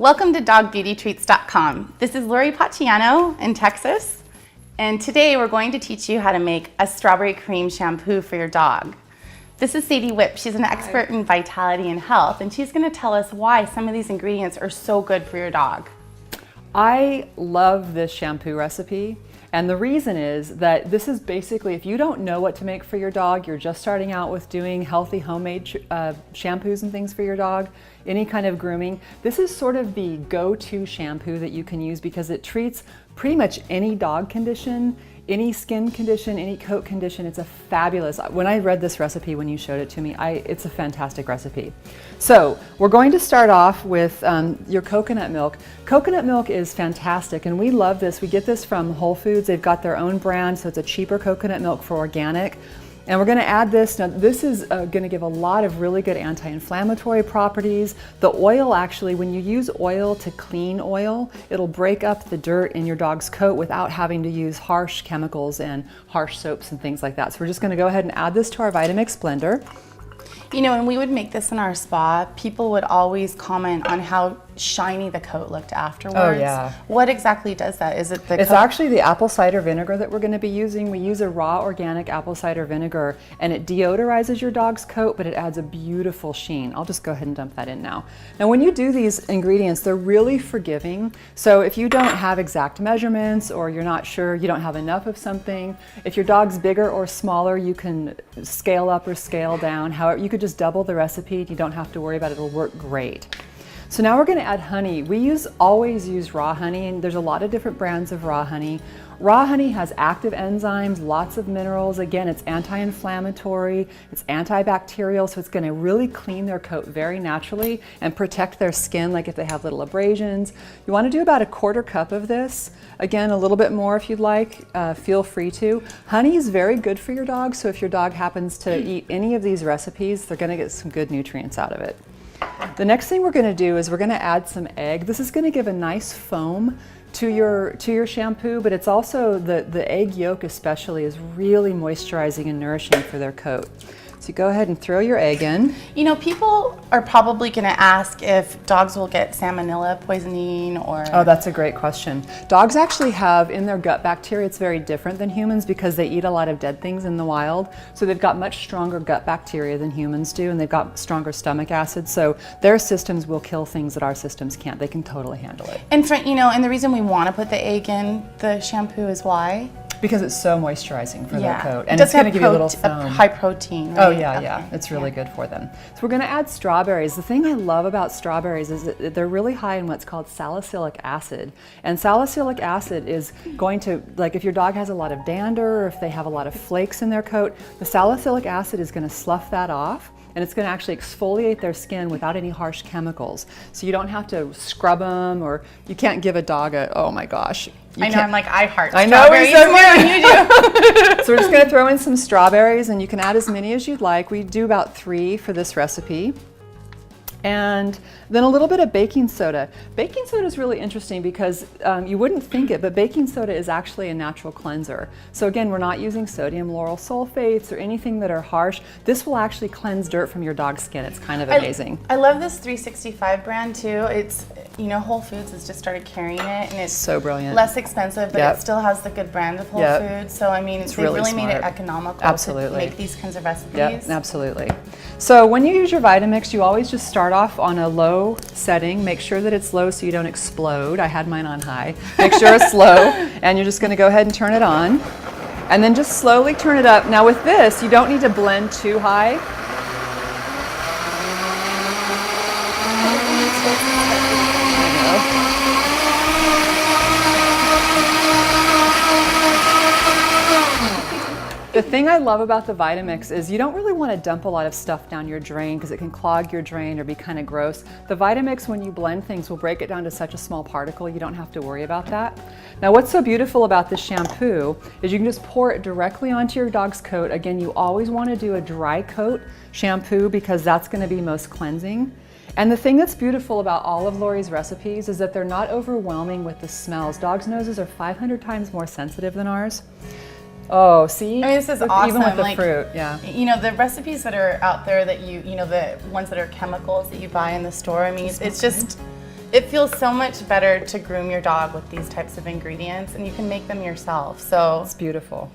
Welcome to dogbeautytreats.com. This is Lori Paciano in Texas, and today we're going to teach you how to make a strawberry cream shampoo for your dog. This is Sadie Whipp. She's an expert in vitality and health, and she's going to tell us why some of these ingredients are so good for your dog. I love this shampoo recipe, and the reason is that this is basically, if you don't know what to make for your dog, you're just starting out with doing healthy homemade shampoos and things for your dog, any kind of grooming, this is sort of the go-to shampoo that you can use because it treats pretty much any dog condition, any skin condition, any coat condition. It's a fabulous, when I read this recipe when you showed it to me, it's a fantastic recipe. So we're going to start off with your coconut milk. Coconut milk is fantastic and we love this. We get this from Whole Foods. They've got their own brand, so it's a cheaper coconut milk for organic. And we're going to add this. Now this is going to give a lot of really good anti-inflammatory properties. The oil actually, when you use oil to clean oil, it'll break up the dirt in your dog's coat without having to use harsh chemicals and harsh soaps and things like that. So we're just going to go ahead and add this to our Vitamix blender. You know, when we would make this in our spa, people would always comment on how shiny the coat looked afterwards. Oh yeah. What exactly does that? Is it the It's actually the apple cider vinegar that we're going to be using. We use a raw organic apple cider vinegar and it deodorizes your dog's coat, but it adds a beautiful sheen. I'll just go ahead and dump that in now. Now when you do these ingredients, they're really forgiving. So if you don't have exact measurements or you're not sure, you don't have enough of something, if your dog's bigger or smaller, you can scale up or scale down. However, you could just double the recipe. You don't have to worry about it. It'll work great. So now we're going to add honey. We always use raw honey, and there's a lot of different brands of raw honey. Raw honey has active enzymes, lots of minerals. Again, it's anti-inflammatory, it's antibacterial, so it's going to really clean their coat very naturally and protect their skin, like if they have little abrasions. You want to do about 1/4 cup of this. Again, a little bit more if you'd like, feel free to. Honey is very good for your dog, so if your dog happens to eat any of these recipes, they're going to get some good nutrients out of it. The next thing we're going to do is we're going to add some egg. This is going to give a nice foam to your shampoo, but it's also, the egg yolk especially is really moisturizing and nourishing for their coat. So you go ahead and throw your egg in. You know, people are probably going to ask if dogs will get salmonella poisoning or... Oh, that's a great question. Dogs actually have in their gut bacteria, it's very different than humans because they eat a lot of dead things in the wild. So they've got much stronger gut bacteria than humans do, and they've got stronger stomach acid. So their systems will kill things that our systems can't. They can totally handle it. And you know, and the reason we want to put the egg in the shampoo is why? Because it's so moisturizing for their coat. And it's going to give you a little foam. High protein, right? Oh yeah, yeah. It's really good for them. So we're going to add strawberries. The thing I love about strawberries is that they're really high in what's called salicylic acid. And salicylic acid is going to, like if your dog has a lot of dander or if they have a lot of flakes in their coat, the salicylic acid is going to slough that off. And it's going to actually exfoliate their skin without any harsh chemicals. So you don't have to scrub them, or you can't give a dog oh my gosh. I know, I'm like, I heart I know, strawberries so more than you do. So we're just going to throw in some strawberries, and you can add as many as you'd like. We do about 3 for this recipe. And then a little bit of baking soda. Baking soda is really interesting because you wouldn't think it, but baking soda is actually a natural cleanser. So again, we're not using sodium lauryl sulfates or anything that are harsh. This will actually cleanse dirt from your dog's skin. It's kind of amazing. I love this 365 brand too. It's, you know, Whole Foods has just started carrying it, and it's so brilliant. Less expensive, but it still has the good brand of Whole Foods. So I mean, they've really made it economical to make these kinds of recipes. Yep, absolutely. So when you use your Vitamix, you always just start off on a low setting. Make sure that it's low so you don't explode. I had mine on high. Make sure it's low, and you're just going to go ahead and turn it on. And then just slowly turn it up. Now with this, you don't need to blend too high. The thing I love about the Vitamix is you don't really want to dump a lot of stuff down your drain because it can clog your drain or be kind of gross. The Vitamix, when you blend things, will break it down to such a small particle, you don't have to worry about that. Now what's so beautiful about this shampoo is you can just pour it directly onto your dog's coat. Again, you always want to do a dry coat shampoo because that's going to be most cleansing. And the thing that's beautiful about all of Lori's recipes is that they're not overwhelming with the smells. Dogs' noses are 500 times more sensitive than ours. Oh, see? I mean, this is awesome. Even with the like, fruit, yeah. You know, the recipes that are out there that you know, the ones that are chemicals that you buy in the store, I mean, it's just, It feels so much better to groom your dog with these types of ingredients, and you can make them yourself. So It's beautiful.